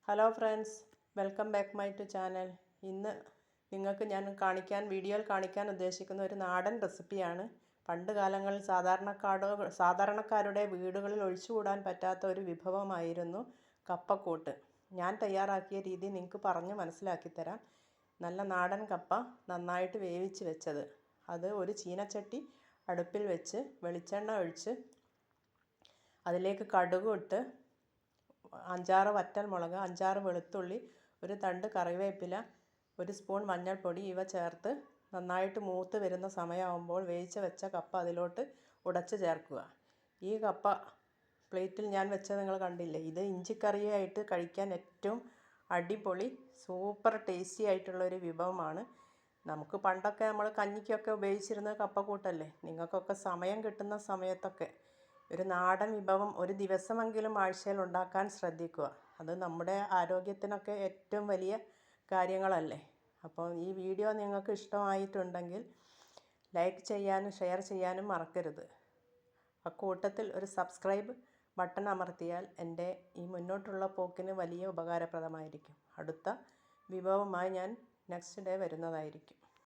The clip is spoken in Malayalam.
Hello friends, welcome back my to channel. ഇന്ന് നിങ്ങൾക്ക് ഞാൻ വീഡിയോയിൽ കാണിക്കാൻ ഉദ്ദേശിക്കുന്ന ഒരു നാടൻ റെസിപ്പിയാണ്. പണ്ട് കാലങ്ങളിൽ സാധാരണക്കാരുടെ വീടുകളിൽ ഒഴിച്ചുകൂടാൻ പറ്റാത്ത ഒരു വിഭവമായിരുന്നു കപ്പക്കൂട്ട്. ഞാൻ തയ്യാറാക്കിയ രീതി നിങ്ങൾക്ക് പറഞ്ഞ് മനസ്സിലാക്കി തരാം. നല്ല നാടൻ കപ്പ നന്നായിട്ട് വേവിച്ച് വെച്ചത്, അത് ഒരു ചീനച്ചട്ടി അടുപ്പിൽ വെച്ച് വെളിച്ചെണ്ണ ഒഴിച്ച് അതിലേക്ക് കടുക് ഇട്ട് 5-6 വറ്റൽമുളക്, 5-6 വെളുത്തുള്ളി, ഒരു തണ്ട് കറിവേപ്പില, 1 സ്പൂൺ മഞ്ഞൾപ്പൊടി ഇവ ചേർത്ത് നന്നായിട്ട് മൂത്ത് വരുന്ന സമയമാകുമ്പോൾ വേവിച്ച് വെച്ച കപ്പ അതിലോട്ട് ഉടച്ച് ചേർക്കുക. ഈ കപ്പ പ്ലേറ്റിൽ ഞാൻ വെച്ചത് നിങ്ങൾ കണ്ടില്ലേ? ഇത് ഇഞ്ചിക്കറിയായിട്ട് കഴിക്കാൻ ഏറ്റവും അടിപൊളി സൂപ്പർ ടേസ്റ്റി ആയിട്ടുള്ളൊരു വിഭവമാണ്. നമുക്ക് പണ്ടൊക്കെ നമ്മൾ കഞ്ഞിക്കൊക്കെ ഉപയോഗിച്ചിരുന്ന കപ്പക്കൂട്ടല്ലേ. നിങ്ങൾക്കൊക്കെ സമയം കിട്ടുന്ന സമയത്തൊക്കെ ഒരു നാടൻ വിഭവം ഒരു ദിവസമെങ്കിലും ആഴ്ചയിൽ ഉണ്ടാക്കാൻ ശ്രദ്ധിക്കുക. അത് നമ്മുടെ ആരോഗ്യത്തിനൊക്കെ ഏറ്റവും വലിയ കാര്യങ്ങളല്ലേ. അപ്പോൾ ഈ വീഡിയോ നിങ്ങൾക്ക് ഇഷ്ടമായിട്ടുണ്ടെങ്കിൽ ലൈക്ക് ചെയ്യാനും ഷെയർ ചെയ്യാനും മറക്കരുത്. അക്കൂട്ടത്തിൽ ഒരു സബ്സ്ക്രൈബ് ബട്ടൺ അമർത്തിയാൽ എൻ്റെ ഈ മുന്നോട്ടുള്ള പോക്കിന് വലിയ ഉപകാരപ്രദമായിരിക്കും. അടുത്ത വിഭവമായി ഞാൻ നെക്സ്റ്റ് ഡേ വരുന്നതായിരിക്കും.